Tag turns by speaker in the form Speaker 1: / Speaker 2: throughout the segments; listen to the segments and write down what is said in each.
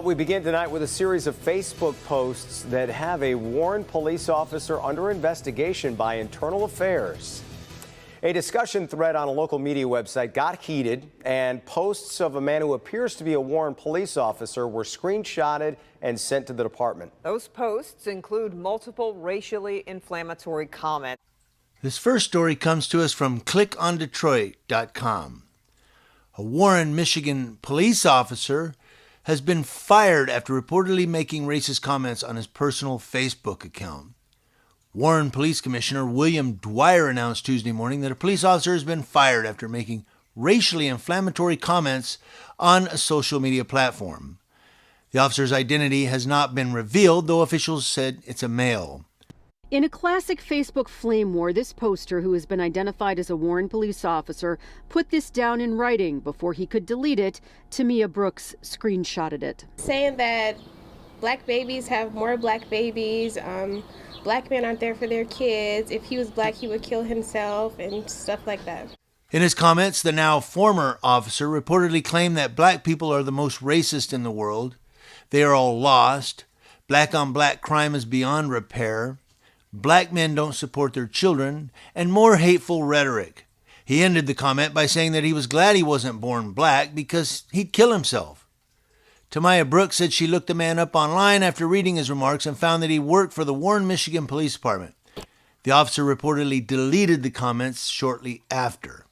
Speaker 1: We begin tonight with a series of Facebook posts that have a Warren police officer under investigation by Internal Affairs. A discussion thread on a local media website got heated, and posts of a man who appears to be a Warren police officer were screenshotted and sent to the department.
Speaker 2: Those posts include multiple racially inflammatory comments.
Speaker 3: This first story comes to us from clickondetroit.com. A Warren, Michigan police officer has been fired after reportedly making racist comments on his personal Facebook account. Warren Police Commissioner William Dwyer announced Tuesday morning that a police officer has been fired after making racially inflammatory comments on a social media platform. The officer's identity has not been revealed, though officials said it's a male.
Speaker 4: In a classic Facebook flame war, this poster, who has been identified as a Warren police officer, put this down in writing before he could delete it. Tamia Brooks screenshotted it.
Speaker 5: Saying that black babies have more black babies, black men aren't there for their kids. If he was black, he would kill himself and stuff like that.
Speaker 3: In his comments, the now former officer reportedly claimed that black people are the most racist in the world. They are all lost. Black on black crime is beyond repair. Black men don't support their children, and more hateful rhetoric. He ended the comment by saying that he was glad he wasn't born black because he'd kill himself. Tamia Brooks said she looked the man up online after reading his remarks and found that he worked for the Warren, Michigan Police Department. The officer reportedly deleted the comments shortly after.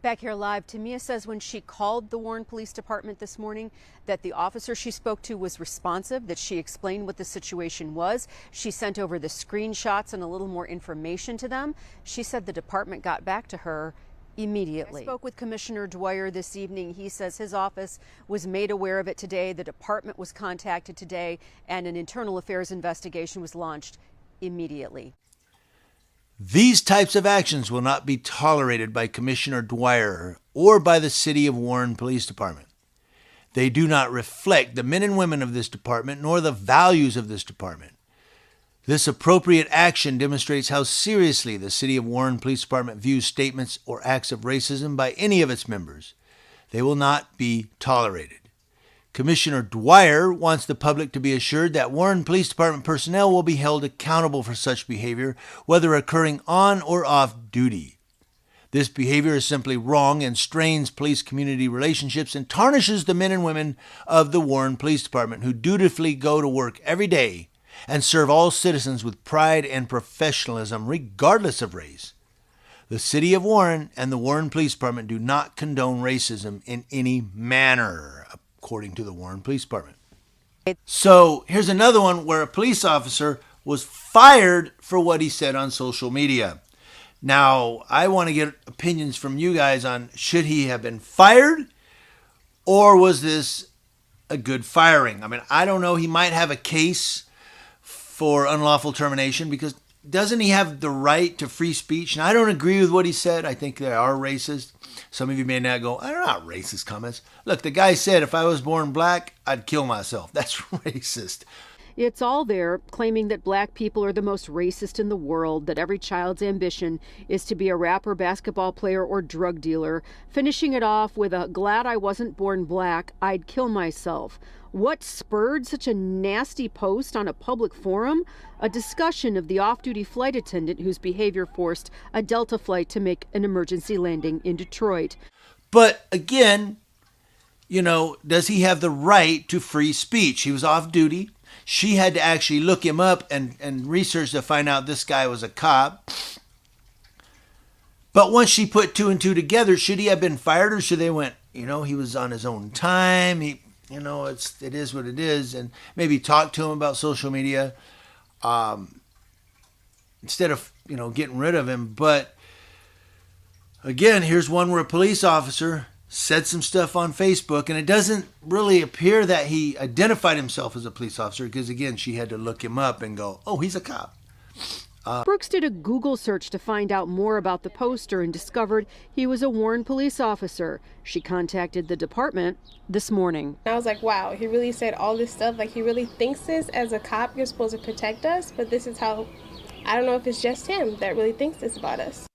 Speaker 4: Back here live, Tamia says when she called the Warren Police Department this morning that the officer she spoke to was responsive, that she explained what the situation was. She sent over the screenshots and a little more information to them. She said the department got back to her immediately. I spoke with Commissioner Dwyer this evening. He says his office was made aware of it today. The department was contacted today, and an internal affairs investigation was launched immediately.
Speaker 3: These types of actions will not be tolerated by Commissioner Dwyer or by the City of Warren Police Department. They do not reflect the men and women of this department nor the values of this department. This appropriate action demonstrates how seriously the City of Warren Police Department views statements or acts of racism by any of its members. They will not be tolerated. Commissioner Dwyer wants the public to be assured that Warren Police Department personnel will be held accountable for such behavior, whether occurring on or off duty. This behavior is simply wrong and strains police-community relationships and tarnishes the men and women of the Warren Police Department who dutifully go to work every day and serve all citizens with pride and professionalism, regardless of race. The City of Warren and the Warren Police Department do not condone racism in any manner, according to the Warren Police Department. So here's another one where a police officer was fired for what he said on social media. Now, I want to get opinions from you guys on should he have been fired or was this a good firing? I mean, I don't know. He might have a case for unlawful termination because doesn't he have the right to free speech? And I don't agree with what he said. I think they are racist. Some of you may not go, I don't know, racist comments. Look, the guy said if I was born black, I'd kill myself. That's racist.
Speaker 4: It's all there, claiming that black people are the most racist in the world, that every child's ambition is to be a rapper, basketball player, or drug dealer, finishing it off with a glad I wasn't born black, I'd kill myself. What spurred such a nasty post on a public forum? A discussion of the off-duty flight attendant whose behavior forced a Delta flight to make an emergency landing in Detroit.
Speaker 3: But again, does he have the right to free speech? He was off duty. She had to actually look him up and research to find out this guy was a cop. But once she put two and two together, should he have been fired or should they went, he was on his own time. It is what it is. And maybe talk to him about social media instead of, getting rid of him. But again, here's one where a police officer said some stuff on Facebook, and it doesn't really appear that he identified himself as a police officer because, again, she had to look him up and go, oh, he's a cop.
Speaker 4: Brooks did a Google search to find out more about the poster and discovered he was a Warren police officer. She contacted the department this morning.
Speaker 5: I was like, wow, he really said all this stuff. Like, he really thinks this as a cop, you're supposed to protect us, but this is how, I don't know if it's just him that really thinks this about us.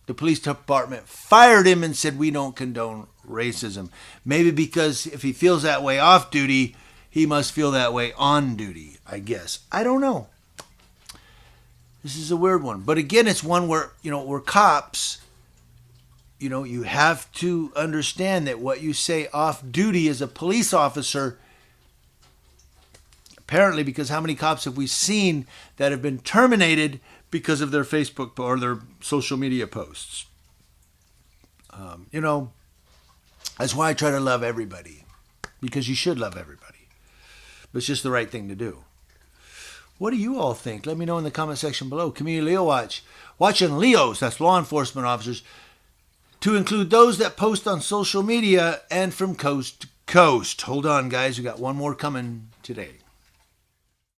Speaker 3: The police department fired him and said, we don't condone racism. Maybe because if he feels that way off duty, he must feel that way on duty, I guess. I don't know. This is a weird one. But again, it's one where, we're cops. You have to understand that what you say off duty as a police officer, apparently, because how many cops have we seen that have been terminated because of their Facebook or their social media posts? That's why I try to love everybody, because you should love everybody. But it's just the right thing to do. What do you all think? Let me know in the comment section below. Community Leo Watch. Watching Leos, that's law enforcement officers, to include those that post on social media and from coast to coast. Hold on, guys. We got one more coming today.